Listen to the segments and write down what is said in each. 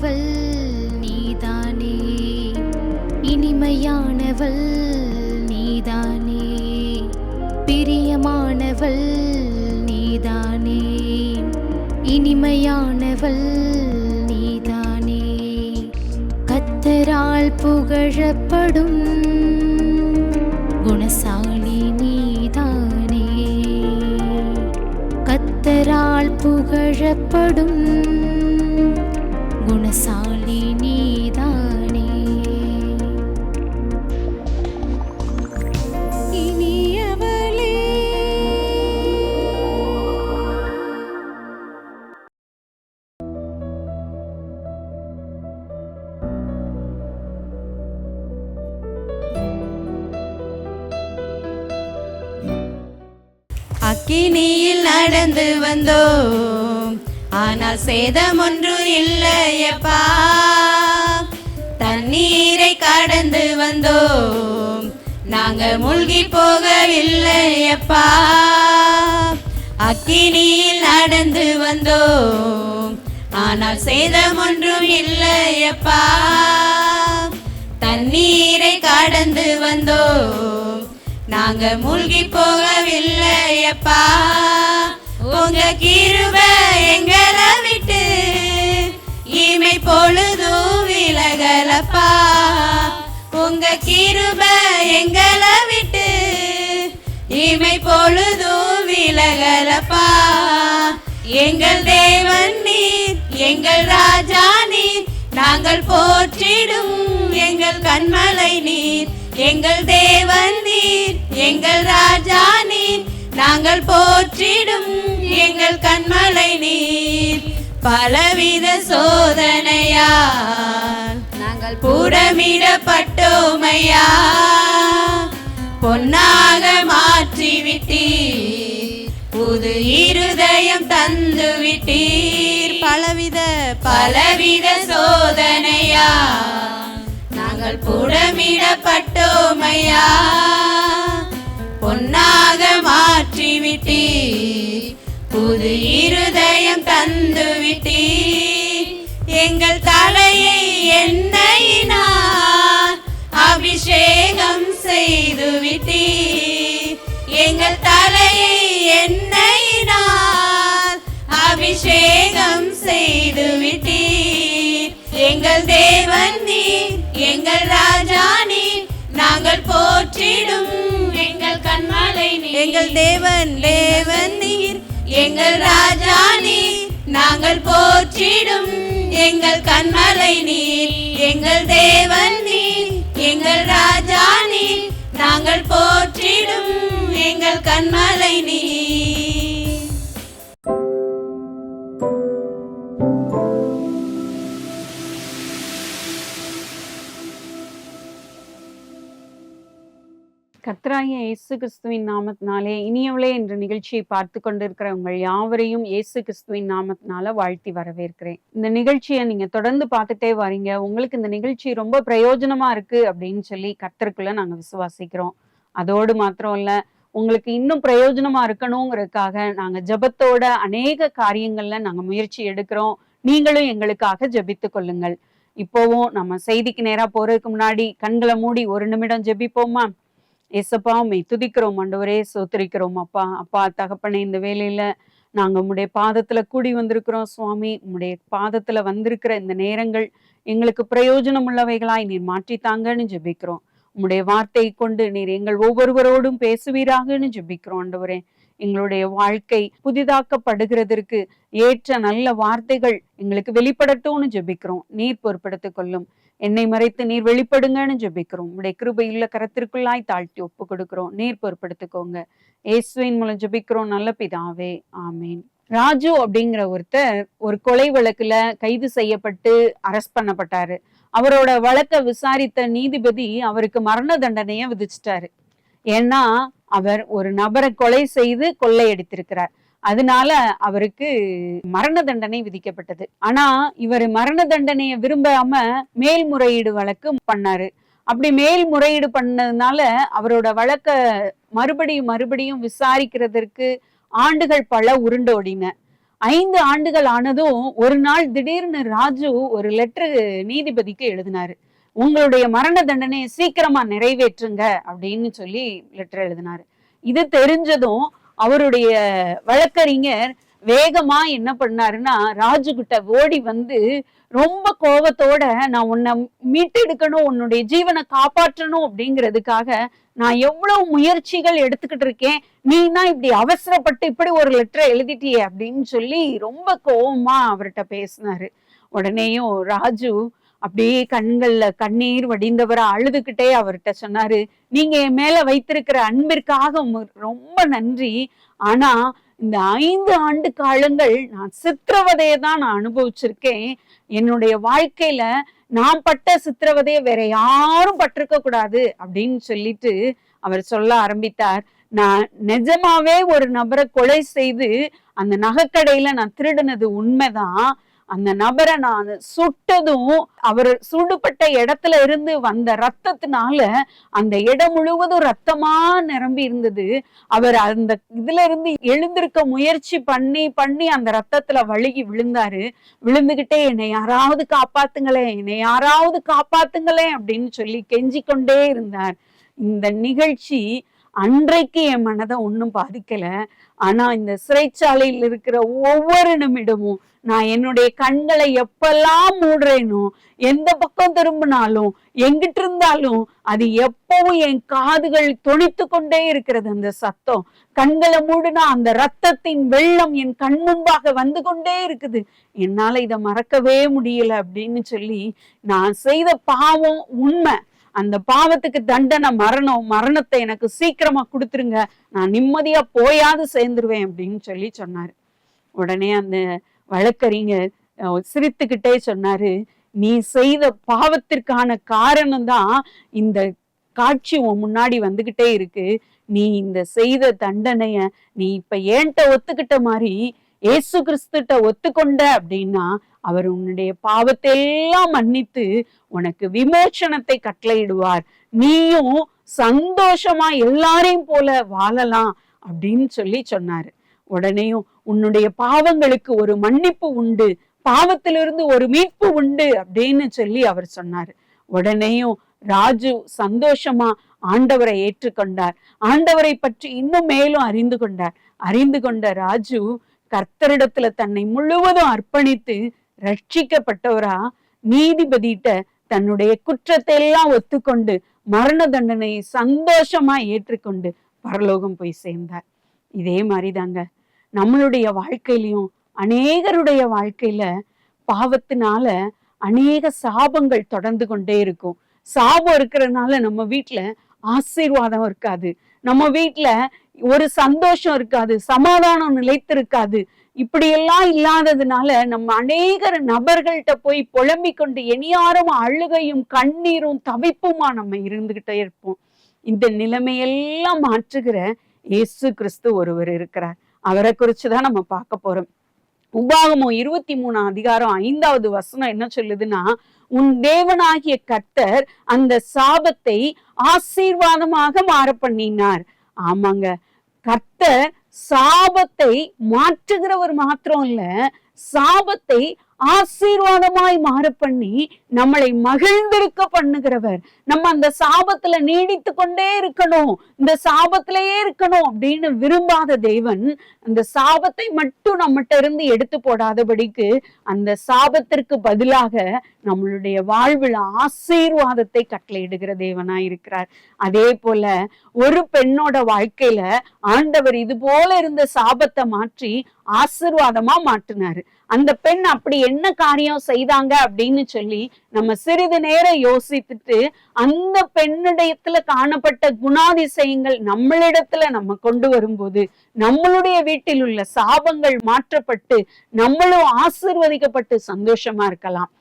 இனிமையானவள் நீதானே, இனிமையானவள் நீதானே, பிரியமானவள் நீதானே, இனிமையானவள் நீதானே. கர்த்தரால் புகழப்படும் குணசாலி நீதானே, கர்த்தரால் புகழப்படும் குணசாலி நீதானே. இனியவளே அக்கினியில் நடந்து வந்தோம், ஆனால் சேதம் ஒன்று இல்லையப்பா. தண்ணீரை கடந்து வந்தோம், நாங்க மூழ்கி போகவில்லையப்பா. அக்கினியில் நடந்து வந்தோம், ஆனால் சேதம் ஒன்றும் இல்லையப்பா. தண்ணீரை கடந்து வந்தோம், நாங்க மூழ்கி போகவில்லையப்பா. உங்க கிருபை எங்களை விட்டு இமை பொழுதும் விலகலப்பா. உங்க கிருபை எங்களை விட்டு இமை பொழுதும் விலகலப்பா. எங்கள் தேவன் நீர், எங்கள் ராஜா நீர், நாங்கள் போற்றிடும் எங்கள் கண்மலை நீர். எங்கள் தேவன் நீர், எங்கள் ராஜா நீர், நாங்கள் போற்றிடும் எங்கள் கண்மலை நீர். பலவித சோதனையால் நாங்கள் புடமிடப்பட்டோமையா, பொன்னாக மாற்றிவிட்டீர், புது இருதயம் தந்து விட்டீர். பலவித சோதனையா நாங்கள் புடமிடப்பட்டோமையா, பொன்னாக மாற்றிவிட்டீர், புது இருதயம் தந்து விட்டீர். எங்கள் தலையை எண்ணெயினால் அபிஷேகம் செய்து விட்டீர். எங்கள் தலையை எண்ணெயினால் அபிஷேகம் செய்து விட்டீர். எங்கள் தேவன் நீர், எங்கள் ராஜா நீர், நாங்கள் போற்றிடும் எங்கள் கண்மலை நீர். எங்கள் தேவன் நீர், எங்கள் ராஜா நீர், நாங்கள் போற்றிடும் எங்கள் கண்மலை நீர். எங்கள் தேவன் நீர், எங்கள் ராஜா நீர், நாங்கள் போற்றிடும் எங்கள் கண்மலை நீர். கர்த்தராகிய இயேசு கிறிஸ்துவின் நாமத்தினாலே இனியவளே என்ற நிகழ்ச்சியை பார்த்து கொண்டிருக்கிற உங்கள் யாவரையும் இயேசு கிறிஸ்துவின் நாமத்தினால வாழ்த்தி வரவேற்கிறேன். இந்த நிகழ்ச்சியை நீங்க தொடர்ந்து பார்த்துட்டே வரீங்க. உங்களுக்கு இந்த நிகழ்ச்சி ரொம்ப பிரயோஜனமா இருக்கு அப்படின்னு சொல்லி கர்த்தருக்குள்ள நாங்க விசுவாசிக்கிறோம். அதோடு மாத்திரம் இல்ல, உங்களுக்கு இன்னும் பிரயோஜனமா இருக்கணுங்கிறதுக்காக நாங்க ஜெபத்தோட அநேக காரியங்கள்ல நாங்க முயற்சி எடுக்கிறோம். நீங்களும் எங்களுக்காக ஜெபித்து கொள்ளுங்கள். இப்போவும் நம்ம செய்திக்கு நேரா போறதுக்கு முன்னாடி கண்களை மூடி ஒரு நிமிடம் ஜெபிப்போமா? ஏசப்பா, உம்மை துதிக்கிறோம் ஆண்டவரே, சோத்திரிக்கிறோம் அப்பா. அப்பா தகப்பனே, இந்த வேலையில நாங்க உம்முடைய பாதத்துல கூடி வந்திருக்கிறோம் சுவாமி. உம்முடைய பாதத்துல வந்திருக்கிற இந்த நேரங்கள் எங்களுக்கு பிரயோஜனம் உள்ளவைகளாய் நீர் மாற்றித்தாங்கன்னு ஜெபிக்கிறோம். உம்முடைய வார்த்தையை கொண்டு நீர் எங்கள் ஒவ்வொருவரோடும் பேசுவீராகன்னு ஜெபிக்கிறோம் ஆண்டவரே. எங்களுடைய வாழ்க்கை புதிதாக்கப்படுகிறதற்கு ஏற்ற நல்ல வார்த்தைகள் எங்களுக்கு வெளிப்படட்டும்னு ஜெபிக்கிறோம். நீர் பொறுப்படுத்திக் கொள்ளும். என்னை மறைத்து நீர் வெளிப்படுங்கன்னு ஜெபிக்கிறோம். உடைய கிருபையுள்ள கரத்திற்குள்ளாய் தாழ்த்தி ஒப்பு கொடுக்கிறோம். நீர் பொறுப்படுத்திக்கோங்க. இயேசுவின் மூலம் ஜெபிக்கிறோம் நல்ல பிதாவே, ஆமேன். ராஜு அப்படிங்கிற ஒருத்தர் ஒரு கொலை வழக்குல கைது செய்யப்பட்டு அரெஸ்ட் பண்ணப்பட்டாரு. அவரோட வழக்க விசாரித்த நீதிபதி அவருக்கு மரண தண்டனையை விதிச்சிட்டாரு. ஏன்னா அவர் ஒரு நபரை கொலை செய்து கொள்ளையடித்திருக்கிறார். அதனால அவருக்கு மரண தண்டனை விதிக்கப்பட்டது. ஆனா இவர் மரண தண்டனையை விரும்பாம மேல்முறையீடு வழக்கு பண்ணாரு. அப்படி மேல்முறையீடு பண்ணதுனால அவரோட வழக்க மறுபடியும் விசாரிக்கிறதற்கு ஆண்டுகள் பல உருண்டோடின. 5 ஆண்டுகள் ஆனதும் ஒரு நாள் திடீர்னு ராஜு ஒரு லெட்டர் நீதிபதிக்கு எழுதினாரு. உங்களுடைய மரண தண்டனையை சீக்கிரமா நிறைவேற்றுங்க அப்படின்னு சொல்லி லெட்டர் எழுதினாரு. இது தெரிஞ்சதும் அவருடைய வழக்கறிஞர் வேகமா என்ன பண்ணாருன்னா ராஜு கிட்ட ஓடி வந்து ரொம்ப கோபத்தோட, நான் உன்னை மீட்டெடுக்கணும், உன்னுடைய ஜீவனை காப்பாற்றணும் அப்படிங்கிறதுக்காக நான் எவ்வளவு முயற்சிகள் எடுத்துக்கிட்டு இருக்கேன், நீனா இப்படி அவசரப்பட்டு இப்படி ஒரு லெட்டரை எழுதிட்டியே அப்படின்னு சொல்லி ரொம்ப கோபமா அவர்கிட்ட பேசினாரு. உடனேயும் ராஜு அப்படியே கண்கள்ல கண்ணீர் வடிந்தவரா அழுதுகிட்டே அவர்கிட்ட சொன்னாரு, நீங்க என் மேல வைத்திருக்கிற அன்பிற்காக ரொம்ப நன்றி. ஆனா இந்த 5 ஆண்டு காலங்கள் நான் சித்திரவதையை தான் நான் அனுபவிச்சிருக்கேன். என்னுடைய வாழ்க்கையில நான் பட்ட சித்திரவதையை வேற யாரும் பட்டிருக்க கூடாது அப்படின்னு சொல்லிட்டு அவர் சொல்ல ஆரம்பித்தார். நான் நிஜமாவே ஒரு நபரை கொலை செய்து அந்த நகைக்கடையில நான் திருடினது உண்மைதான். அந்த நபரை நான் சுட்டதும் அவர் சுடுபட்ட இடத்துல இருந்து வந்த ரத்தத்தினால அந்த இடம் முழுவதும் ரத்தமா நிரம்பி இருந்தது. அவர் அந்த இதுல இருந்து எழுந்திருக்க முயற்சி பண்ணி அந்த ரத்தத்துல வழுகி விழுந்தாரு. விழுந்துகிட்டே என்னை யாராவது காப்பாத்துங்களேன், என்னை யாராவது காப்பாத்துங்களேன் அப்படின்னு சொல்லி கெஞ்சி கொண்டே இருந்தார். இந்த நிகழ்ச்சி அன்றைக்கு என் மனதை ஒன்றும் பாதிக்கல. ஆனா இந்த சிறைச்சாலையில் இருக்கிற ஒவ்வொரு நிமிடமும் நான் என்னுடைய கண்களை எப்பெல்லாம் மூடுறேனோ, எந்த பக்கம் திரும்பினாலும் எங்கிட்டு இருந்தாலும் அது எப்பவும் என் காதுகள் தொனித்து கொண்டே இருக்கிறது. அந்த சத்தம் கண்களை மூடுனா அந்த ரத்தத்தின் வெள்ளம் என் கண் முன்பாக வந்து கொண்டே இருக்குது. என்னால இதை மறக்கவே முடியல அப்படின்னு சொல்லி, நான் செய்த பாவம் உண்மை, அந்த பாவத்துக்கு தண்டனை மரணம், மரணத்தை எனக்கு சீக்கிரமா கொடுத்துருங்க, நான் நிம்மதியா போயாது சேர்ந்துருவேன் அப்படின்னு சொல்லி சொன்னாரு. உடனே அந்த வழக்கறிஞர் சிரித்துக்கிட்டே சொன்னாரு, நீ செய்த பாவத்திற்கான காரணம் தான் இந்த காட்சி உன் முன்னாடி வந்துகிட்டே இருக்கு. நீ இந்த செய்த தண்டனைய நீ இப்ப ஏன்ட்ட ஒத்துக்கிட்ட மாதிரி ஏசு கிறிஸ்துட்ட ஒத்துக்கொண்ட அப்படின்னா அவர் உன்னுடைய பாவத்தை எல்லாம் மன்னித்து உனக்கு விமோச்சனத்தை கட்டளையிடுவார், நீயும் சந்தோஷமா எல்லாரையும் போல வாழலாம் அப்படின்னு சொல்லி சொன்னாரு. உடனேயும் உன்னுடைய பாவங்களுக்கு ஒரு மன்னிப்பு உண்டு, பாவத்திலிருந்து ஒரு மீட்பு உண்டு அப்படின்னு சொல்லி அவர் சொன்னாரு. உடனேயும் ராஜு சந்தோஷமா ஆண்டவரை ஏற்றுக்கொண்டார். ஆண்டவரை பற்றி இன்னும் மேலும் அறிந்து கொண்ட ராஜு கர்த்தரிடத்துல தன்னை முழுவதும் அர்ப்பணித்து ரட்சிக்கப்பட்டவரா நீதிபதிட்ட தன்னுடைய குற்றத்தை எல்லாம் ஒத்துக்கொண்டு மரண தண்டனையை சந்தோஷமா ஏற்றுக்கொண்டு பரலோகம் போய் சேர்ந்தார். இதே மாதிரிதாங்க நம்மளுடைய வாழ்க்கையிலையும் அநேகருடைய வாழ்க்கையில பாவத்தினால அநேக சாபங்கள் தொடர்ந்து கொண்டே இருக்கும். சாபம் இருக்கிறதுனால நம்ம வீட்டுல ஆசீர்வாதம் இருக்காது, நம்ம வீட்டுல ஒரு சந்தோஷம் இருக்காது, சமாதானம் நிலைத்திருக்காது. இப்படியெல்லாம் இல்லாததுனால நம்ம அநேக நபர்கள்ட்ட போய் புலம்பிக் கொண்டு எனியாரும் அழுகையும் கண்ணீரும் தவிப்புமா நம்ம இருந்துகிட்டே இருப்போம். இந்த நிலைமையெல்லாம் மாற்றுகிற இயேசு கிறிஸ்து ஒருவர் இருக்கிறார். அவரை குறிச்சுதான் நம்ம பார்க்க போறோம். உபாகமம் 23 அதிகாரம் 5வது வசனம் என்ன சொல்லுதுன்னா, உன் தேவனாகிய கர்த்தர் அந்த சாபத்தை ஆசீர்வாதமாக மாற பண்ணினார். ஆமாங்க, கர்த்தர் சாபத்தை மாற்றுகிறவர் மாத்திரம் இல்ல, சாபத்தை ஆசீர்வாதமாய் மாற பண்ணி நம்மளை மகிழ்ந்திருக்க பண்ணுகிறவர். நம்ம அந்த சாபத்துல நீடித்து கொண்டே இருக்கணும், இந்த சாபத்திலேயே இருக்கணும் அப்படின்னு விரும்பாத தேவன் அந்த சாபத்தை மட்டும் நம்மகிட்ட இருந்து எடுத்து போடாதபடிக்கு அந்த சாபத்திற்கு பதிலாக நம்மளுடைய வாழ்வில் ஆசீர்வாதத்தை கட்டளையிடுகிற தேவனா இருக்கிறார். அதே போல ஒரு பெண்ணோட வாழ்க்கையில ஆண்டவர் இது போல இருந்த சாபத்தை மாற்றி ஆசீர்வாதமா மாற்றினாரு. அந்த பெண் அப்படி என்ன காரியம் செய்தாங்க அப்படின்னு சொல்லி நம்ம சிறிது நேரம் யோசித்துட்டு அந்த பெண்ணிடத்துல காணப்பட்ட குணாதிசயங்கள் நம்மளிடத்துல நம்ம கொண்டு வரும்போது நம்மளுடைய வீட்டில் உள்ள சாபங்கள் மாற்றப்பட்டு நம்மளும் ஆசீர்வதிக்கப்பட்டு சந்தோஷமா இருக்கலாம்.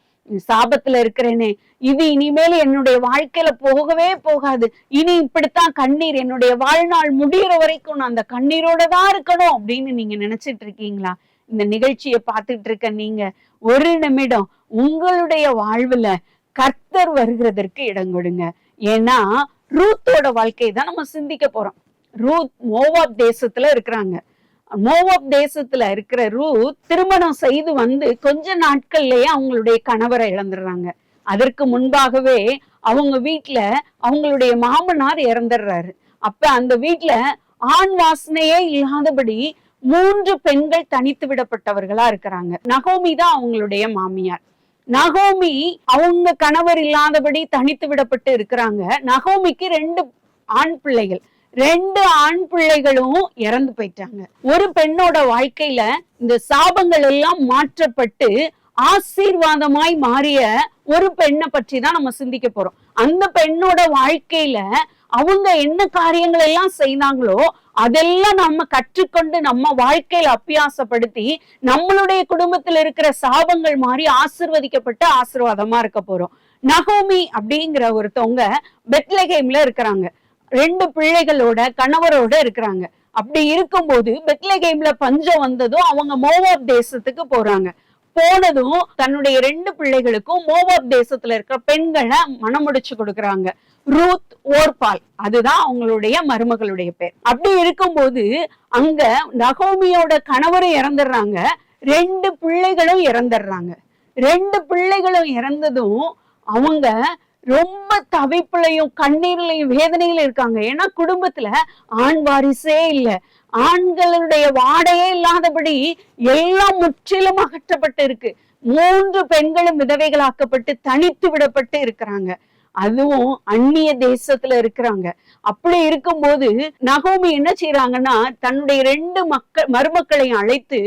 சாபத்துல இருக்கிறேனே, இது இனிமேல் என்னுடைய வாழ்க்கையில போகவே போகாது, இனி இப்படித்தான் கண்ணீர் என்னுடைய வாழ்நாள் முடிகிற வரைக்கும் நான் அந்த கண்ணீரோட தான் இருக்கணும் அப்படின்னு நீங்க நினைச்சிட்டு இருக்கீங்களா? இந்த நிகழ்ச்சியை பார்த்துட்டு இருக்க நீங்க ஒரு நிமிடம் உங்களுடைய வாழ்வுல கர்த்தர் வருகிறதற்கு இடம் கொடுங்க. ஏன்னா ரூத்தோட வாழ்க்கையை தான் நம்ம சிந்திக்க போறோம். ரூத் மோவாப் தேசத்துல இருக்கிறாங்க. மோவாப் தேசத்துல இருக்கிற ரூத் திருமணம் செய்து வந்து கொஞ்ச நாட்கள்லயே அவங்களுடைய கணவரை இழந்துடுறாங்க. அதற்கு முன்பாகவே அவங்க வீட்டுல அவங்களுடைய மாமனார் இறந்துடுறாரு. அப்ப அந்த வீட்டுல ஆண் வாசனையே இல்லாதபடி 3 பெண்கள் தனித்து விடப்பட்டவர்களா இருக்கிறாங்க. நகோமி தான் அவங்களுடைய மாமியார். நகோமி அவங்க கணவர் இல்லாதபடி தனித்து விடப்பட்டு இருக்கிறாங்க. நகோமிக்கு 2 ஆண் பிள்ளைகள். 2 ஆண் பிள்ளைகளும் இறந்து போயிட்டாங்க. ஒரு பெண்ணோட வாழ்க்கையில இந்த சாபங்கள் எல்லாம் மாற்றப்பட்டு ஆசீர்வாதமாய் மாறிய ஒரு பெண்ணை பற்றி தான் நம்ம சிந்திக்க போறோம். அந்த பெண்ணோட வாழ்க்கையில அவங்க என்ன காரியங்கள் எல்லாம் செய்தாங்களோ அதெல்லாம் நம்ம கற்றுக்கொண்டு நம்ம வாழ்க்கையில அபியாசப்படுத்தி நம்மளுடைய குடும்பத்துல இருக்கிற சாபங்கள் மாறி ஆசீர்வதிக்கப்பட்ட ஆசீர்வாதமா இருக்க போறோம். நகோமி அப்படிங்கிற ஒருத்தவங்க பெத்லகேம்ல இருக்கிறாங்க. 2 பிள்ளைகளோட கணவரோட இருக்கிறாங்க. அப்படி இருக்கும்போது பெத்லகேம்ல பஞ்சம் வந்ததும் அவங்க மோவாப் தேசத்துக்கு போறாங்க. போனதும் தன்னுடைய 2 பிள்ளைகளுக்கும் மோவாப் தேசத்துல இருக்கிற பெண்களை மணமுடிச்சு கொடுக்கறாங்க. ரூத், ஓர்பால், அதுதான் அவங்களுடைய மருமகளுடைய பேர். அப்படி இருக்கும்போது அங்க நகோமியோட கணவரும் இறந்துடுறாங்க, 2 பிள்ளைகளும் இறந்துடுறாங்க. 2 பிள்ளைகளும் இறந்ததும் அவங்க ரொம்ப தவிப்புலையும் கண்ணீர்லையும் வேதனையில இருக்காங்க. ஏன்னா குடும்பத்துல ஆண் வாரிசே இல்லை, ஆண்களுடைய வாடையே இல்லாதபடி எல்லாம் முற்றிலும் அகற்றப்பட்டு இருக்கு. 3 பெண்களும் விதவைகளாக்கப்பட்டு தனித்து விடப்பட்டு இருக்கிறாங்க. அதுவும் அந்நிய தேசத்துல இருக்கிறாங்க. அப்படி இருக்கும்போது நகோமி என்ன செய்யறாங்கன்னா தன்னுடைய 2 மருமக்களையும் அழைத்து,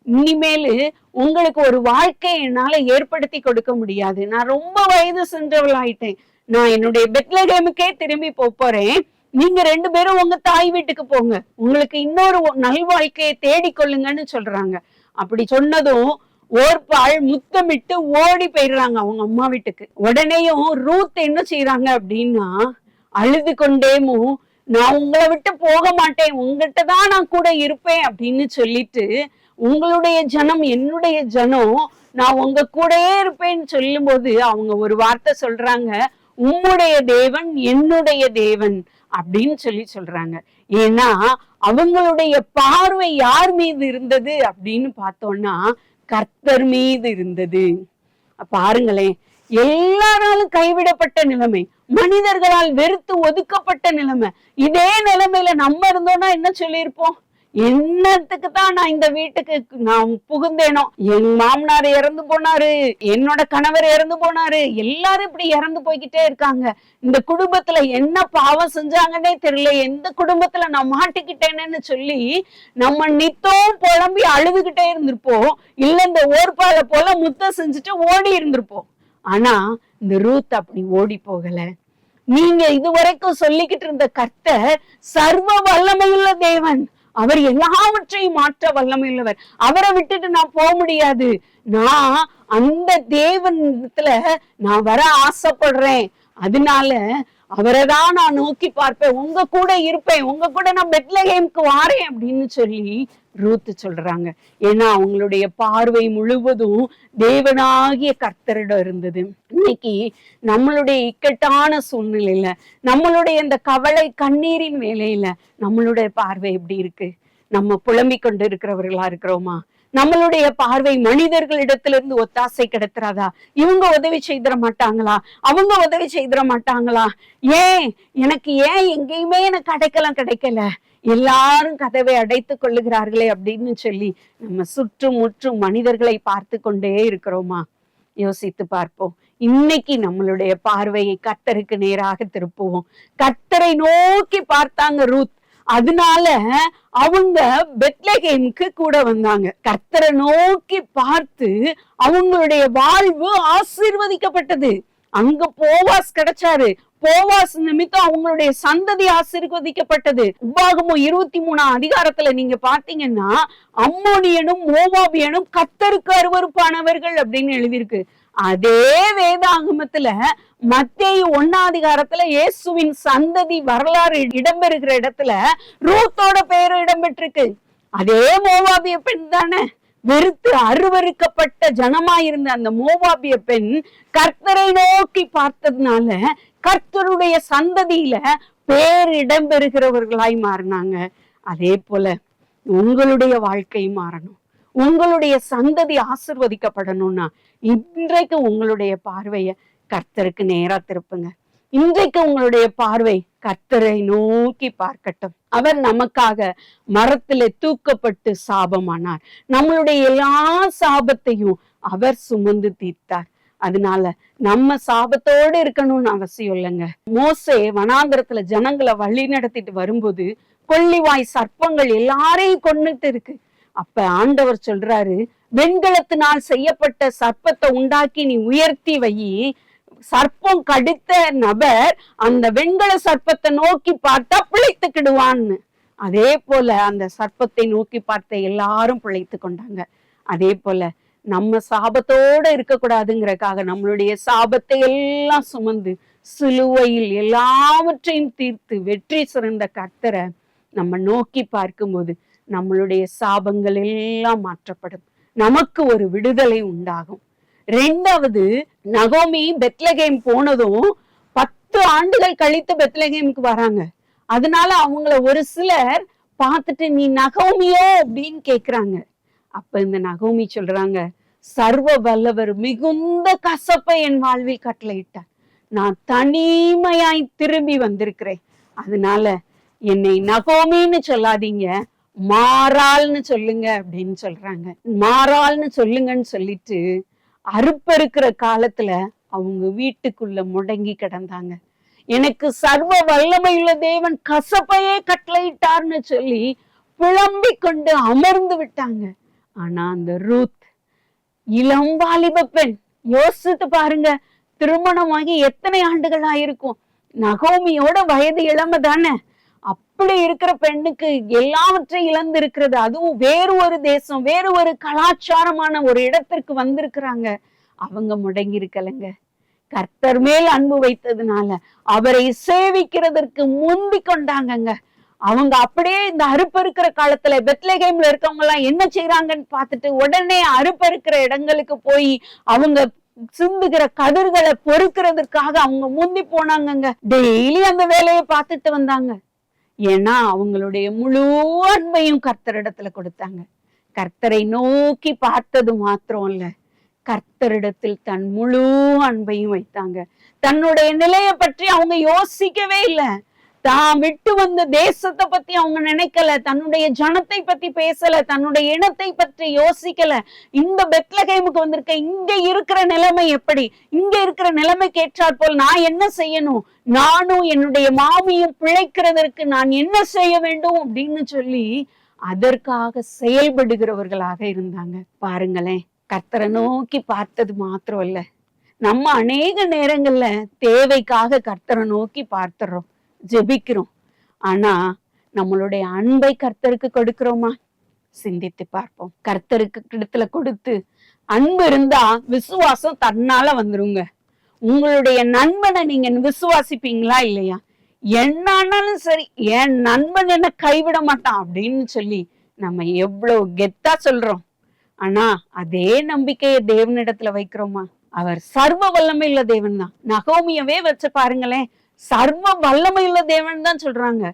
இனிமேலு உங்களுக்கு ஒரு வாழ்க்கையை என்னால ஏற்படுத்தி கொடுக்க முடியாது, நான் ரொம்ப வயது சென்றவள் ஆயிட்டேன், நான் என்னுடைய பெத்லகேமுக்கே திரும்பி போறேன், நீங்க 2 பேரும் உங்க தாய் வீட்டுக்கு போங்க, உங்களுக்கு இன்னொரு நல்வாழ்க்கையை தேடிக்கொள்ளுங்கன்னு சொல்றாங்க. அப்படி சொன்னதும் ஓர்பால் முத்தமிட்டு ஓடி போயிடுறாங்க அவங்க அம்மா வீட்டுக்கு. உடனேயும் ரூத் என்ன செய்யறாங்க அப்படின்னா, அழுது கொண்டேமும் நான் உங்களை விட்டு போக மாட்டேன், உங்ககிட்ட தான் நான் கூட இருப்பேன் அப்படின்னு சொல்லிட்டு, உங்களுடைய ஜனம் என்னுடைய ஜனம், நான் உங்க கூடயே இருப்பேன்னு சொல்லும் போது அவங்க ஒரு வார்த்தை சொல்றாங்க, உம்முடைய தேவன் என்னுடைய தேவன் அப்படின்னு சொல்றாங்க. ஏன்னா அவங்களுடைய பார்வை யார் மீது இருந்தது அப்படின்னு பார்த்தோம்னா கர்த்தர் மீது இருந்தது. பாருங்களேன், எல்லாராலும் கைவிடப்பட்ட நிலைமை, மனிதர்களால் வெறுத்து ஒதுக்கப்பட்ட நிலைமை. இதே நிலைமையில நம்ம இருந்தோம்னா என்ன சொல்லியிருப்போம்? என்னத்துக்கு தான் நான் இந்த வீட்டுக்கு நான் புகுந்தேனோ, என் மாமனார் இறந்து போனாரு, என்னோட கணவர் இறந்து போனாரு, எல்லாரும் இப்படி இறந்து போய்கிட்டே இருக்காங்க, இந்த குடும்பத்துல என்ன பாவம் செஞ்சாங்கன்னே தெரியல, எந்த குடும்பத்துல நான் மாட்டிக்கிட்டேன்னு சொல்லி நம்ம நித்தம் புலம்பி அழுதுகிட்டே இருந்திருப்போம். இல்ல இந்த ஓர்பால போல முத்தம் செஞ்சுட்டு ஓடி இருந்திருப்போம். ஆனா இந்த ரூத் அப்படி ஓடி போகல. நீங்க இதுவரைக்கும் சொல்லிக்கிட்டு இருந்த கர்த்தர் சர்வ வல்லமையுள்ள தேவன், அவர் எல்லாவற்றையும் மாற்ற வல்லமையுள்ளவர், அவரை விட்டுட்டு நான் போக முடியாது, நான் அந்த தேவனத்துல நான் வர ஆசைப்படுறேன், அதனால அவரை தான் நான் நோக்கி பார்ப்பேன், உங்க கூட இருப்பேன், உங்க கூட நான் பெத்லகேமுக்கு வாரேன் அப்படின்னு சொல்லி ரூத் சொல்றாங்க. ஏன்னா அவங்களுடைய பார்வை முழுவதும் தேவனாகிய கர்த்தரிடம் இருந்தது. இன்னைக்கு நம்மளுடைய இக்கட்டான சூழ்நிலையில, நம்மளுடைய இந்த கவலை கண்ணீரின் வேலையில நம்மளுடைய பார்வை எப்படி இருக்கு? நம்ம புலம்பிக் கொண்டு இருக்கிறவர்களா இருக்கிறோமா? நம்மளுடைய பார்வை மனிதர்களிடத்திலிருந்து ஒத்தாசை கிடைத்துறாதா? இவங்க உதவி செய்திட மாட்டாங்களா, அவங்க உதவி செய்திட மாட்டாங்களா, எனக்கு ஏன் எங்கேயுமே எனக்கு கிடைக்கல, எல்லாரும் கதவை அடைத்து கொள்ளுகிறார்களே அப்படின்னு சொல்லி நம்ம சுற்றும் முற்றும் மனிதர்களை பார்த்து கொண்டே இருக்கிறோமா? யோசித்து பார்ப்போம். இன்னைக்கு நம்மளுடைய பார்வையை கர்த்தருக்கு நேராக திருப்புவோம். கர்த்தரை நோக்கி பார்த்தாங்க ரூத், அதனால அவங்க பெத்லகேமுக்கு கூட வந்தாங்க. கர்த்தரை நோக்கி பார்த்து அவங்களுடைய வாழ்வு ஆசீர்வதிக்கப்பட்டது. அங்க போவாஸ் கிடைச்சாரு, போவாஸ் நிமித்தம் அவங்களுடைய சந்ததி ஆசீர்வதிக்கப்பட்டது. உபாகமம் 23ஆம் அதிகாரத்துல நீங்க பாத்தீங்கன்னா அம்மோனியனும் மோவாபியனும் கர்த்தருக்கு அருவருப்பானவர்கள் அப்படின்னு எழுதியிருக்கு. அதே வேதாகமத்துல மத்தேயு 1ஆம் அதிகாரத்துல இயேசுவின் சந்ததி வரலாறு இடம்பெறுகிற இடத்துல ரூத்தோட பேரு இடம்பெற்றிருக்கு. அதே மோவாபிய பெண் தானே, வெறுத்து அருவருக்கப்பட்ட ஜனமாயிருந்த அந்த மோவாபிய பெண் கர்த்தரை நோக்கி பார்த்ததுனால கர்த்தருடைய சந்ததியில பேர் இடம்பெறுகிறவர்களாய் மாறினாங்க. அதே போல உங்களுடைய வாழ்க்கை மாறணும், உங்களுடைய சந்ததி ஆசிர்வதிக்கப்படணும்னா இன்றைக்கு உங்களுடைய பார்வைய கர்த்தருக்கு நேரா திருப்புங்க. இன்றைக்கு உங்களுடைய பார்வை கர்த்தரை நோக்கி பார்க்கட்டும். அவர் நமக்காக மரத்திலே தூக்கப்பட்டு சாபமானார். நம்மளுடைய எல்லா சாபத்தையும் அவர் சுமந்து தீர்த்தார். அதனால நம்ம சாபத்தோடு இருக்கணும்னு அவசியம் இல்லைங்க. மோசே வனாந்தரத்துல ஜனங்களை வழி நடத்திட்டு வரும்போது கொள்ளிவாய் சர்ப்பங்கள் எல்லாரையும் கொன்னுட்டு இருக்கு. அப்ப ஆண்டவர் சொல்றாரு, வெண்கலத்தினால் செய்யப்பட்ட சர்ப்பத்தை உண்டாக்கி நீ உயர்த்தி வை. சர்ப்பம் கடித்த நபர் அந்த வெண்கல சர்ப்பத்தை நோக்கி பார்த்தா பிழைத்துக்கிடுவான்னு. அதே போல அந்த சர்ப்பத்தை நோக்கி பார்த்த எல்லாரும் பிழைத்து கொண்டாங்க. அதே போல நம்ம சாபத்தோட இருக்கக்கூடாதுங்கிறதுக்காக நம்மளுடைய சாபத்தை எல்லாம் சுமந்து சிலுவையில் எல்லாவற்றையும் தீர்த்து வெற்றி சிறந்த கர்த்தரை நம்ம நோக்கி பார்க்கும்போது நம்மளுடைய சாபங்கள் எல்லாம் மாற்றப்படும், நமக்கு ஒரு விடுதலை உண்டாகும். ரெண்டாவது, நகோமி பெத்லகேம் போனதும் 10 ஆண்டுகள் கழித்து பெத்லகேமுக்கு வராங்க. அதனால அவங்கள ஒரு சிலர் பார்த்துட்டு நீ நகோமியோ அப்படின்னு கேக்குறாங்க. அப்ப இந்த நகோமி சொல்றாங்க, சர்வ வல்லவர் மிகுந்த கசப்பை என் வாழ்வில் கட்டளையிட்டார். நான் தனிமையாய் திரும்பி வந்திருக்கிறேன். அதனால என்னை நகோமின்னு சொல்லாதீங்க, மாறாள்னு சொல்லுங்க அப்படின்னு சொல்றாங்க. மாறாள்னு சொல்லுங்கன்னு சொல்லிட்டு அறுப்பறுக்கிற காலத்துல அவங்க வீட்டுக்குள்ள முடங்கி கிடந்தாங்க. எனக்கு சர்வ வல்லமையுள்ள தேவன் கசப்பையே கட்டளையிட்டார்னு சொல்லி புலம்பி கொண்டு அமர்ந்து விட்டாங்க. ஆனா அந்த ரூத் இளம் வாலிப பெண், யோசித்து பாருங்க, திருமணமாகி எத்தனை ஆண்டுகள் ஆயிருக்கும். நகோமியோட வயது இளமை தானே. அப்படி இருக்கிற பெண்ணுக்கு எல்லாவற்றையும் இழந்து இருக்கிறது, அதுவும் வேறு ஒரு தேசம், வேறு ஒரு கலாச்சாரமான ஒரு இடத்திற்கு வந்திருக்கிறாங்க. அவங்க முடங்கி இருக்கலைங்க. கர்த்தர் மேல் அன்பு வைத்ததுனால அவரை சேவிக்கிறதற்கு முந்தி கொண்டாங்கங்க. அவங்க அப்படியே இந்த அறுப்பறுக்கிற காலத்துல பெத்லகேம்ல இருக்கவங்க எல்லாம் என்ன செய்யறாங்கன்னு பார்த்துட்டு உடனே அறுப்பறுக்கிற இடங்களுக்கு போய் அவங்க சிந்துகிற கதிர்களை பொறுக்கிறதுக்காக அவங்க முந்தி போனாங்கங்க. டெய்லி அந்த வேலையை பார்த்துட்டு வந்தாங்க. ஏன்னா அவங்களுடைய முழு அன்பையும் கர்த்தரிடத்துல கொடுத்தாங்க. கர்த்தரை நோக்கி பார்த்தது மாத்திரம் இல்ல, கர்த்தரிடத்தில் தன் முழு அன்பையும் வைத்தாங்க. தன்னுடைய நிலையை பற்றி அவங்க யோசிக்கவே இல்லை. தான் விட்டு வந்த தேசத்தை பத்தி அவங்க நினைக்கல, தன்னுடைய ஜனத்தை பத்தி பேசல, தன்னுடைய இனத்தை பற்றி யோசிக்கல. இந்த பெத்லகேமுக்கு வந்திருக்க இங்க இருக்கிற நிலைமை எப்படி, இங்க இருக்கிற நிலைமை கேட்டால் போல் நான் என்ன செய்யணும், நானும் என்னுடைய மாமியும் பிழைக்கிறதற்கு நான் என்ன செய்ய வேண்டும் அப்படின்னு சொல்லி அதற்காக செயல்படுகிறவர்களாக இருந்தாங்க. பாருங்களேன், கர்த்தரை நோக்கி பார்த்தது மாத்திரம் இல்ல, நம்ம அநேக நேரங்கள்ல தேவைக்காக கர்த்தரை நோக்கி பார்த்துறோம், ஜெபிக்கிறோம். ஆனா நம்மளுடைய அன்பை கர்த்தருக்கு கொடுக்கிறோமா? சிந்தித்து பார்ப்போம். கர்த்தருக்கு இடத்துல கொடுத்து அன்பு இருந்தா விசுவாசம் தன்னால வந்துருங்க. உங்களுடைய நண்பனை நீங்க விசுவாசிப்பீங்களா இல்லையா? என்னானாலும் சரி, என் நண்பன் என்ன கைவிட மாட்டான் அப்படின்னு சொல்லி நம்ம எவ்வளவு கெத்தா சொல்றோம். ஆனா அதே நம்பிக்கையை தேவனிடத்துல வைக்கிறோமா? அவர் சர்வ வல்லமையுள்ள தேவன் தான். நகோமியவே வச்சு பாருங்களேன், சர்வ வல்லமையுள்ள தேவன் தான் சொல்றாங்க.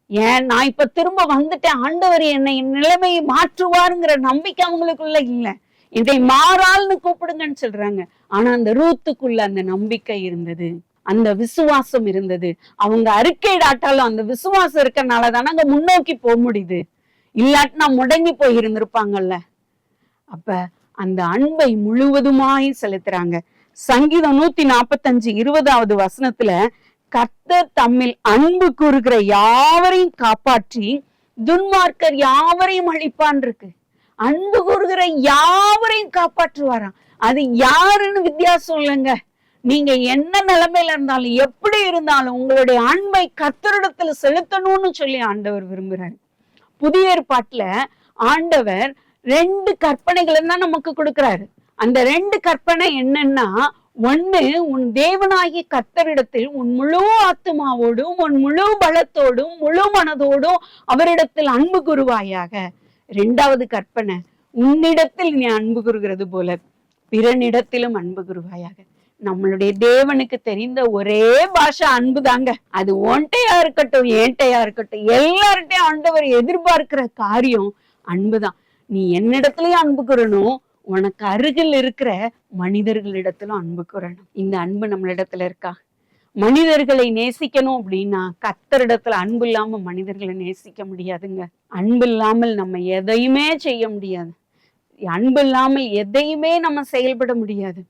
ஏன் நான் இப்ப திரும்ப வந்துட்டேன், ஆண்டவர் என்னை நிலைமையை மாற்றுவாருங்கிற நம்பிக்கை அவங்களுக்குள்ள இல்ல. இதை மாறாள்னு கூப்பிடுங்கன்னு சொல்றாங்க. ஆனா அந்த ரூத்துக்குள்ள அந்த நம்பிக்கை இருந்தது, அந்த விசுவாசம் இருந்தது. அவங்க அறிக்கையிடாட்டாலும் அந்த விசுவாசம் இருக்கறனால தானே அங்க முன்னோக்கி போக முடியுது. இல்லாட்டினா முடங்கி போய் இருந்திருப்பாங்கல்ல. அப்ப அந்த அன்பை முழுவதுமாய் செலுத்துறாங்க. சங்கீதம் 145 20வது வசனத்துல கர்த்தர் தம்மில் அன்பு கூறுகிற யாவரையும் காப்பாற்றி துன்மார்க்கர் யாவரையும் அழிப்பான் இருக்கு. அன்பு கூறுகிற யாவரையும் காப்பாற்றுவாராம். அது யாருன்னு வித்தியாசம் இல்லைங்க. நீங்க என்ன நிலைமையில இருந்தாலும் எப்படி இருந்தாலும் உங்களுடைய அன்பை கர்த்தரிடத்துல செலுத்தணும்னு சொல்லி ஆண்டவர் விரும்புறாரு. புதிய ஏற்பாட்டுல ஆண்டவர் 2 கற்பனைகளை தான் நமக்கு கொடுக்கிறாரு. அந்த 2 கற்பனை என்னன்னா, ஒண்ணு, உன் தேவனாகிய கர்த்தரிடத்தில் உன் முழு ஆத்துமாவோடும் உன் முழு பலத்தோடும் முழு மனதோடும் அவரிடத்தில் அன்பு கூறுவாயாக. 2வது கற்பனை, உன்னிடத்தில் நீ அன்பு கூறுகிறது போல பிறனிடத்திலும் அன்பு கூறுவாயாக. நம்மளுடைய தேவனுக்கு தெரிந்த ஒரே பாஷை அன்பு தாங்க. அது ஒன்ட்டையா இருக்கட்டும் ஏன்ட்டையா இருக்கட்டும், எல்லார்ட்டையும் ஆண்டவர் எதிர்பார்க்கிற காரியம் அன்புதான். நீ என்னிடத்துலயும் அன்பு கூறணும், உனக்கு அருகில் இருக்கிற மனிதர்களிடத்திலும் அன்பு கூறணும். இந்த அன்பு நம்மளிடத்துல இருக்கா? மனிதர்களை நேசிக்கணும் அப்படின்னா கர்த்தரிடத்துல அன்பு இல்லாம மனிதர்களை நேசிக்க முடியாதுங்க. அன்பு இல்லாமல் நம்ம எதையுமே செய்ய முடியாது. அன்பு இல்லாமல் எதையுமே நம்ம செயல்பட முடியாது.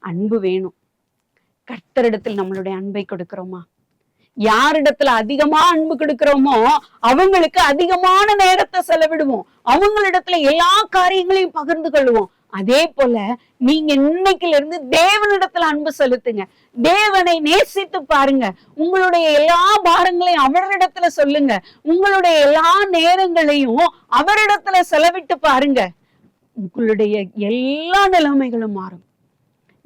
அன்பு வேணும். கர்த்தரிடத்தில் நம்மளுடைய அன்பை கொடுக்கிறோமா? யாரிடத்துல அதிகமா அன்பு கொடுக்கிறோமோ அவங்களுக்கு அதிகமான நேரத்தை செலவிடுவோம். அவங்களிடத்துல எல்லா காரியங்களையும் பகிர்ந்து கொள்வோம். அதே போல நீங்க இன்னைக்குல இருந்து தேவனிடத்துல அன்பு செலுத்துங்க. தேவனை நேசித்து பாருங்க. உங்களுடைய எல்லா பாரங்களையும் அவரிடத்துல சொல்லுங்க. உங்களுடைய எல்லா நேரங்களையும் அவரிடத்துல செலவிட்டு பாருங்க. உங்களுடைய எல்லா நிலைமைகளும் மாறும்.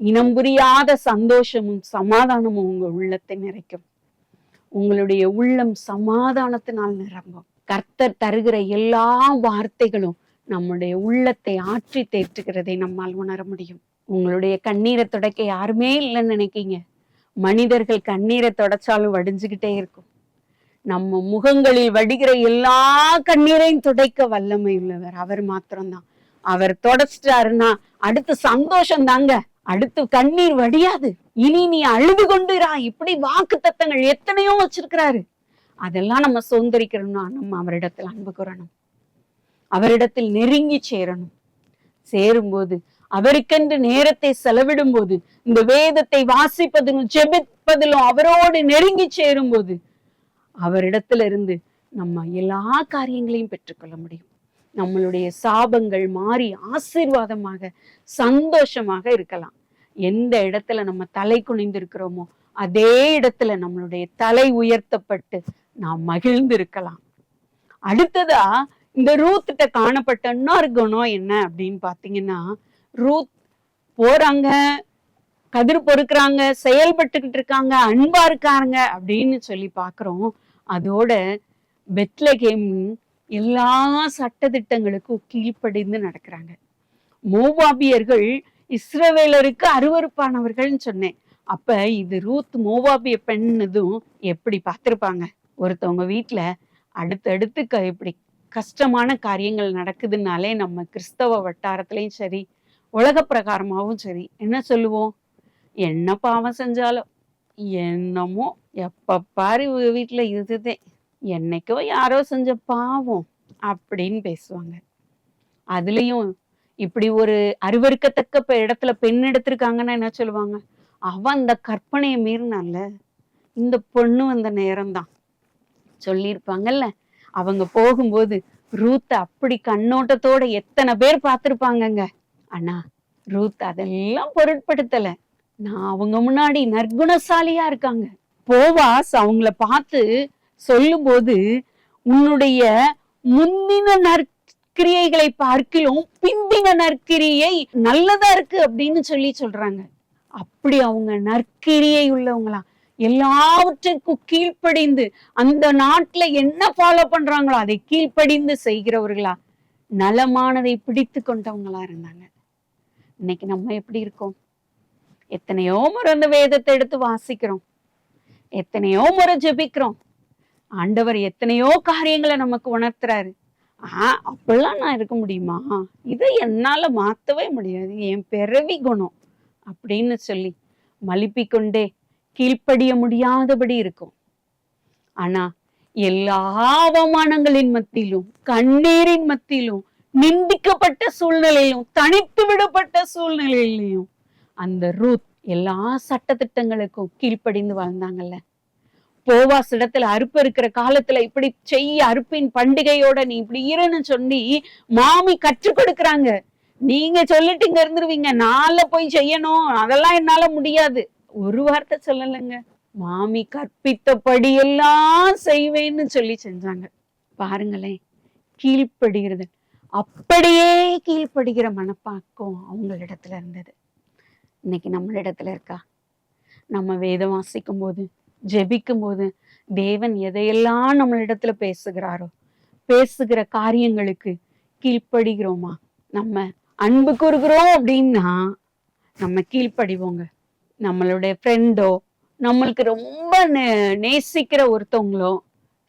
இனம் புரியாத சந்தோஷமும் சமாதானமும் உங்க உள்ளத்தை நிறைக்கும். உங்களுடைய உள்ளம் சமாதானத்தினால் நிரம்பும். கர்த்தர் தருகிற எல்லா வார்த்தைகளும் நம்முடைய உள்ளத்தை ஆற்றி தேற்றுகிறதை நம்மால் உணர முடியும். உங்களுடைய கண்ணீரை துடைக்க யாருமே இல்லைன்னு நினைக்கீங்க. மனிதர்கள் கண்ணீரை துடைச்சாலும் வடிஞ்சுக்கிட்டே இருக்கும். நம்ம முகங்களில் வடிகிற எல்லா கண்ணீரையும் துடைக்க வல்லமை உள்ளவர் அவர் மாத்திரம்தான். அவர் தொடச்சிட்டாருன்னா அடுத்து சந்தோஷம் தாங்க. அடுத்து கண்ணீர் வடியாது. இனி நீ அழுது கொண்டுரா. இப்படி வாக்கு தத்தங்கள் எத்தனையோ வச்சிருக்கிறாரு. அதெல்லாம் நம்ம சுதந்திரிக்கணும்னா நம்ம அவரிடத்தில் அன்பு கூறணும். அவரிடத்தில் நெருங்கி சேரணும். சேரும்போது அவருக்கென்று நேரத்தை செலவிடும் போது, இந்த வேதத்தை வாசிப்பதிலும் ஜெபிப்பதிலும் அவரோடு நெருங்கி சேரும் போது அவரிடத்துல இருந்து நம்ம எல்லா காரியங்களையும் பெற்றுக்கொள்ள முடியும். நம்மளுடைய சாபங்கள் மாறி ஆசீர்வாதமாக சந்தோஷமாக இருக்கலாம். எந்த இடத்துல நம்ம தலை குனிந்து இருக்கிறோமோ அதே இடத்துல நம்மளுடைய தலை உயர்த்தப்பட்டு நாம் மகிழ்ந்து இருக்கலாம். அடுத்ததா இந்த ரூத்திட்ட காணப்பட்ட இன்னொரு குணம் என்ன அப்படின்னு பாத்தீங்கன்னா, ரூத் போறாங்க, கதிர் பொறுக்கிறாங்க, செயல்பட்டுக்கிட்டு இருக்காங்க, அன்பா இருக்காங்க அப்படின்னு சொல்லி பாக்குறோம். அதோட பெத்லகேம் எல்லா சட்டதிட்டங்களுக்கும் கீழ்ப்படிந்து நடக்கிறாங்க. மோவாபியர்கள் இஸ்ரவேலருக்கு அருவருப்பானவர்கள்னு சொன்னேன். அப்ப இது ரூத் மோவாபிய பெண்ணதும் எப்படி பார்த்திருப்பாங்க? ஒருத்தவங்க வீட்டுல அடுத்தடுத்து இப்படி கஷ்டமான காரியங்கள் நடக்குதுன்னாலே நம்ம கிறிஸ்தவ வட்டாரத்திலையும் சரி உலக பிரகாரமாவும் சரி என்ன சொல்லுவோம்? என்ன பாவம் செஞ்சாலும் என்னமோ எப்ப பாரு வீட்டுல இதுதான், என்னைக்கோ யாரோ செஞ்ச பாவம் அப்படின்னு பேசுவாங்க. அதுலயும் இப்படி ஒரு அருவருக்கத்தக்க இடத்துல பெண் எடுத்திருக்காங்கன்னா என்ன சொல்லுவாங்க? அவன் அந்த கற்பனையை மீறினால இந்த பொண்ணு வந்த நேரம்தான் சொல்லியிருப்பாங்கல்ல. அவங்க போகும்போது ரூத் அப்படி கண்ணோட்டத்தோட எத்தனை பேர் பார்த்திருப்பாங்கங்க. ஆனா ரூத் அதெல்லாம் பொருட்படுத்தல. நான் அவங்க முன்னாடி நற்குணசாலியா இருக்காங்க. போவாஸ் அவங்கள பார்த்து சொல்லும் போது, உன்னுடைய முந்தின நற்கிரியைகளை பார்க்கிலும் பிந்தின நற்கிரியை நல்லதா இருக்கு அப்படின்னு சொல்றாங்க. அப்படி அவங்க நற்கிரியை உள்ளவங்களா, எல்லாவற்றுக்கும் கீழ்ப்படிந்து அந்த நாட்டுல என்ன ஃபாலோ பண்றாங்களோ அதை கீழ்ப்படிந்து செய்கிறவர்களா, நலமானதை பிடித்து கொண்டவங்களா இருந்தாங்க. இன்னைக்கு நம்ம எப்படி இருக்கோம்? எத்தனையோ முறை அந்த வேதத்தை எடுத்து வாசிக்கிறோம், எத்தனையோ முறை ஜெபிக்கிறோம். ஆண்டவர் எத்தனையோ காரியங்களை நமக்கு உணர்த்துறாரு. அப்படிலாம் நான் இருக்க முடியுமா? இதை என்னால மாத்தவே முடியாது, என் பிறவி குணம் அப்படின்னு சொல்லி மலிப்பிக்கொண்டே கீழ்ப்படிய முடியாதபடி இருக்கும். ஆனா எல்லா அவமானங்களின் மத்தியிலும், கண்ணீரின் மத்தியிலும், நிந்திக்கப்பட்ட சூழ்நிலையிலும், தனித்து விடப்பட்ட சூழ்நிலையிலையும் அந்த ரூத் எல்லா சட்டதிட்டங்களுக்கும் கீழ்ப்படிந்து வாழ்ந்தாங்கல்ல. போவாஸ் இடத்துல அறுப்பு இருக்கிற காலத்துல இப்படி செய்ய, அறுப்பின் பண்டிகையோட நீ இப்படி இருன்னு சொல்லி மாமி கற்றுக் கொடுக்குறாங்க. நீங்க சொல்லிட்டு இங்க இருந்துருவீங்க, நாள போய் செய்யணும், அதெல்லாம் என்னால முடியாது. ஒரு வார்த்தை சொல்லலைங்க. மாமி கற்பித்தபடி எல்லாம் செய்வேன்னு சொல்லி செஞ்சாங்க. பாருங்களேன், கீழ்ப்படுகிறது, அப்படியே கீழ்ப்படுகிற மனப்பாக்கம் அவங்களிடத்துல இருந்தது. இன்னைக்கு நம்மளிடத்துல இருக்கா? நம்ம வேதம் வாசிக்கும் போது, ஜெபிக்கும் போது தேவன் எதையெல்லாம் நம்மளிடத்துல பேசுகிறாரோ, பேசுகிற காரியங்களுக்கு கீழ்ப்படுகிறோமா? நம்ம அன்பு கூறுகிறோம் அப்படின்னா நம்ம கீழ்ப்படிவோங்க. நம்மளுடைய ஃப்ரெண்டோ, நம்மளுக்கு ரொம்ப நேசிக்கிற ஒருத்தவங்களோ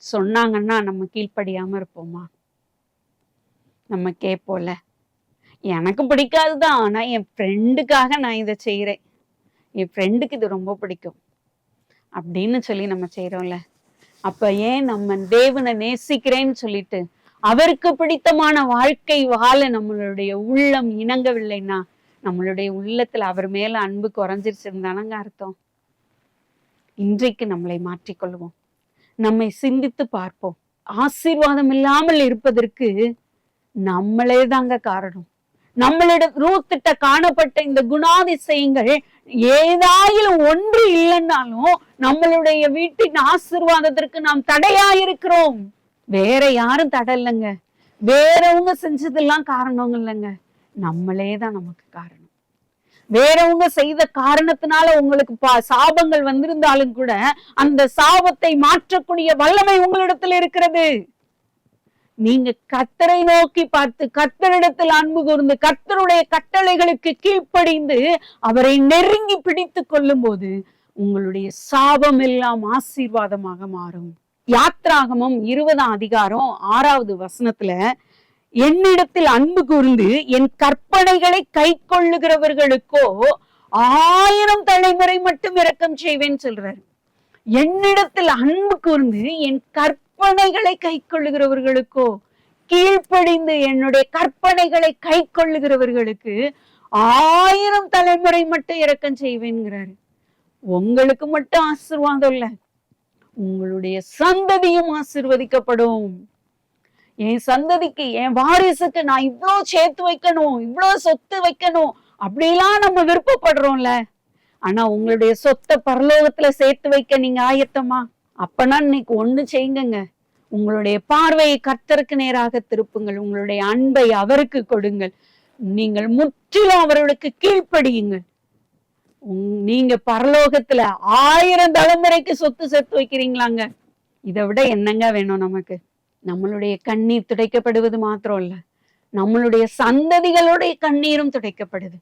சொன்னாங்கன்னா நம்ம கீழ்ப்படியாம இருப்போமா? நம்ம கேட்போம்ல, எனக்கு பிடிக்காதுதான், ஆனா என் ஃப்ரெண்டுக்காக நான் இதை செய்யறேன், என் ஃப்ரெண்டுக்கு இது ரொம்ப பிடிக்கும் அப்படின்னு சொல்லி நம்ம செய்யறோம்ல. அப்ப ஏன் நம்ம தேவனை நேசிக்கிறேன்னு சொல்லிட்டு அவருக்கு பிடித்தமான வாழ்க்கை வாழ நம்மளுடைய உள்ளம் இணங்கவில்லைன்னா, நம்மளுடைய உள்ளத்துல அவர் மேல அன்பு குறைஞ்சிருச்சிருந்தானங்க அர்த்தம். இன்றைக்கு நம்மளை மாற்றிக்கொள்வோம், நம்மை சிந்தித்து பார்ப்போம். ஆசீர்வாதம் இல்லாமல் இருப்பதற்கு நம்மளே தாங்க காரணம். நம்மளிடம் ரூத்திட்ட காணப்பட்ட இந்த குணாதிசயங்கள் ஏதாயிலும் ஒன்று இல்லைன்னாலும் நம்மளுடைய வீட்டின் ஆசீர்வாதத்திற்கு நாம் தடையாயிருக்கிறோம். வேற யாரும் தடை இல்லைங்க, வேறவங்க செஞ்சதெல்லாம் காரணம் இல்லைங்க, நம்மளே தான் நமக்கு காரணம். வேறவங்க செய்த காரணத்தினால உங்களுக்கு சாபங்கள் வந்திருந்தாலும் கூட அந்த சாபத்தை மாற்றக்கூடிய வல்லமை உங்களிடத்தில் இருக்கிறது. நீங்க கர்த்தரை நோக்கி பார்த்து கர்த்தரிடத்தில் அன்பு கூர்ந்து கர்த்தருடைய கட்டளைகளுக்கு கீழ்ப்படிந்து அவரை நெருங்கி பிடித்து கொள்ளும் போது உங்களுடைய சாபம் எல்லாம் ஆசீர்வாதமாக மாறும். யாத்ராகமம் 20ஆம் அதிகாரம் 6வது வசனத்துல, என்னிடத்தில் அன்பு கூர்ந்து என் கற்பனைகளை கை கொள்ளுகிறவர்களுக்கோ 1000 தலைமுறை மட்டும் இரக்கம் செய்வேன்னு சொல்றாரு. என்னிடத்தில் அன்பு கூர்ந்து என் கற்பனைகளை கை கொள்ளுகிறவர்களுக்கோ, கீழ்ப்படிந்து என்னுடைய கற்பனைகளை கை கொள்ளுகிறவர்களுக்கு 1000 தலைமுறை மட்டும் இரக்கம் செய்வேன்கிறாரு. உங்களுக்கு மட்டும் ஆசீர்வாதம் இல்ல, உங்களுடைய சந்ததியும் ஆசீர்வதிக்கப்படும். என் சந்ததிக்கு, என் வாரிசுக்கு நான் இவ்வளவு சேர்த்து வைக்கணும், இவ்வளவு சொத்து வைக்கணும் அப்படிலாம் நம்ம விருப்பப்படுறோம்ல. ஆனா உங்களுடைய சொத்தை பரலோகத்துல சேர்த்து வைக்க நீங்க ஆயத்தமா? அப்பனா இன்னைக்கு ஒண்ணு செய்யுங்க, உங்களுடைய பார்வையை கர்த்தருக்கு நேராக திருப்புங்கள், உங்களுடைய அன்பை அவருக்கு கொடுங்கள், நீங்கள் முற்றிலும் அவர்களுக்கு கீழ்ப்படியுங்கள். நீங்க பரலோகத்துல 1000 தலைமுறைக்கு சொத்து சேர்த்து வைக்கிறீங்களாங்க, இதை விட என்னங்க வேணும் நமக்கு? நம்மளுடைய கண்ணீர் துடைக்கப்படுவது மாத்திரம் இல்ல, நம்மளுடைய சந்ததிகளுடைய கண்ணீரும் துடைக்கப்படுது.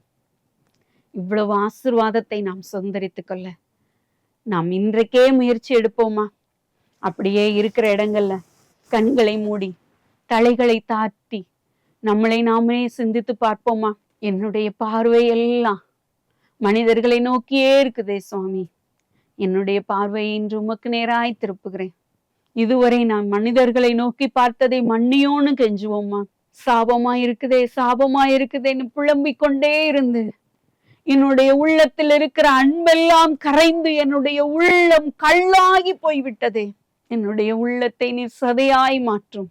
இவ்வளவு ஆசீர்வாதத்தை நாம் சுதந்திரித்துக் கொள்ள நாம் இன்றைக்கே முயற்சி எடுப்போமா? அப்படியே இருக்கிற இடங்கள்ல கண்களை மூடி தலைகளை தாழ்த்தி நம்மளை நாமே சிந்தித்து பார்ப்போமா? என்னுடைய பார்வை எல்லாம் மனிதர்களை நோக்கியே இருக்குதே சுவாமி, என்னுடைய பார்வையை இன்று உமக்கு நேராய் திருப்புகிறேன். இதுவரை நான் மனிதர்களை நோக்கி பார்த்ததை மன்னியோன்னு கெஞ்சுவோமா? சாபமா இருக்குதே, சாபமா இருக்குதேன்னு புலம்பிக் கொண்டே இருந்து என்னுடைய உள்ளத்தில் இருக்கிற அன்பெல்லாம் கரைந்து என்னுடைய உள்ளம் கல்லாகி போய்விட்டதே. என்னுடைய உள்ளத்தை நீ சதையாய் மாற்றும்.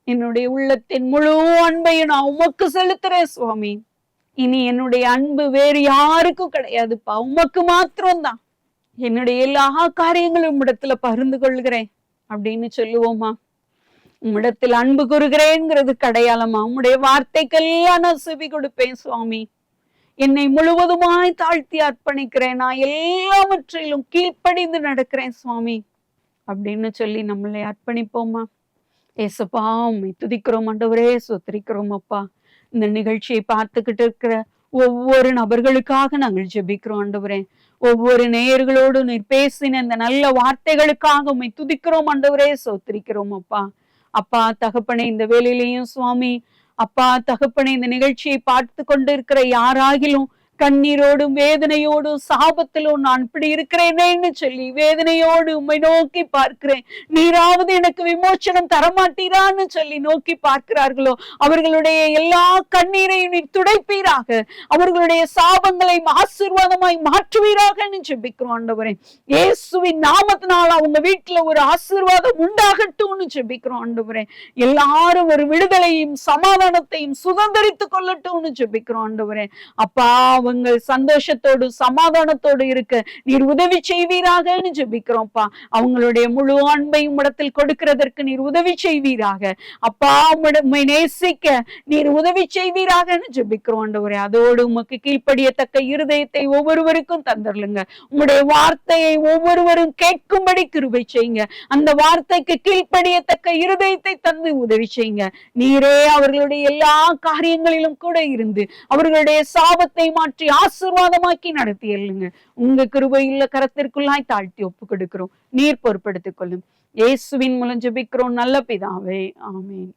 என்னுடைய உள்ளத்தின் முழு அன்பையும் நான் உமக்கு செலுத்துறேன் சுவாமி. இனி என்னுடைய அன்பு வேறு யாருக்கும் கிடையாதுப்பா, உமக்கு மாத்திரம்தான். என்னுடைய எல்லா காரியங்களும் உம்மிடத்துல பகிர்ந்து கொள்கிறேன் அப்படின்னு சொல்லுவோமா? உம்மிடத்தில் அன்பு கூறுகிறேங்கிறது கடையாளமா? உம்முடைய வார்த்தைக்கெல்லாம் நான் செவி கொடுப்பேன் சுவாமி. என்னை முழுவதுமாய் தாழ்த்தி அர்ப்பணிக்கிறேன், நான் எல்லாவற்றிலும் கீழ்ப்படிந்து நடக்கிறேன் சுவாமி அப்படின்னு சொல்லி நம்மளை அர்ப்பணிப்போமா? ஏசப்பா உம்மை துதிக்கிறோம் ஆண்டவரே, ஸ்தோத்திரிக்கிறோம் அப்பா. இந்த நிகழ்ச்சியை பார்த்துக்கிட்டு இருக்கிற ஒவ்வொரு நபர்களுக்காக நாங்கள் ஜெபிக்கிறோம் ஆண்டவரே. ஒவ்வொரு நேயர்களோடு நீர் பேசின இந்த நல்ல வார்த்தைகளுக்காக உம்மை துதிக்கிறோம் ஆண்டவரே, ஸ்தோத்திரிக்கிறோம் அப்பா. அப்பா தகப்பனே, இந்த வேளையிலையும் சுவாமி அப்பா தகப்பனே, இந்த நிகழ்ச்சியை பார்த்து கொண்டிருக்கிற யாராகிலும் கண்ணீரோடும் வேதனையோடும் சாபத்திலும் நான் இப்படி இருக்கிறேனேன்னு சொல்லி வேதனையோடு உம்மை நோக்கி பார்க்கிறேன், நீராவது எனக்கு விமோச்சனம் தரமாட்டீரான்னு சொல்லி நோக்கி பார்க்கிறார்களோ அவர்களுடைய எல்லா கண்ணீரையும் நீ துடைப்பீராக, அவர்களுடைய சாபங்களை ஆசீர்வாதமாய் மாற்றுவீராகன்னு ஜெபிக்கிறோம் ஆண்டவரே. இயேசுவின் நாமத்தினால் அவங்க வீட்டுல ஒரு ஆசீர்வாதம் உண்டாகட்டும்னு ஜெபிக்கிறோம் ஆண்டவரே. எல்லாரும் ஒரு விடுதலையும் சமாதானத்தையும் சுதந்திரித்துக் கொள்ளட்டும்னு ஜெபிக்கிறோம் ஆண்டவரே. அப்பா அவங்கள் சந்தோஷத்தோடு சமாதானத்தோடு இருக்க நீர் உதவி செய்வீராகன்னு ஜெபிக்கிறோம்ப்பா. அவங்களுடைய முழு அன்பையும் இடத்தில் கொடுக்கிறதற்கு நீர் உதவி செய்வீராக. அப்பா உம்மை நேசிக்க நீர் உதவி செய்வீராகன்னு ஜெபிக்கிறோம் ஆண்டவரே. அதோடு உமக்கு கீழ்ப்படியத்தக்க இருதயத்தை ஒவ்வொருவருக்கும் தந்தரலுங்க. உம்முடைய வார்த்தையை ஒவ்வொருவரும் கேட்கும்படி கிருபை செய்யுங்க. அந்த வார்த்தைக்கு கீழ்ப்படியத்தக்க இருதயத்தை தந்து உதவி செய்யுங்க. நீரே அவர்களுடைய எல்லா காரியங்களிலும் கூட இருந்து அவர்களுடைய சாபத்தை மாற்றி மாற்றி ஆசீர்வாதமாக்கி நடத்தி எல்லுங்க. உங்க கிருபையுள்ள கரத்திற்குள்ளாய் தாழ்த்தி ஒப்பு கொடுக்கிறோம். நீர் பொறுப்படுத்திக் கொள்ளும். இயேசுவின் மூலம் ஜெபிக்கிறோம் நல்ல பிதாவே, ஆமென்.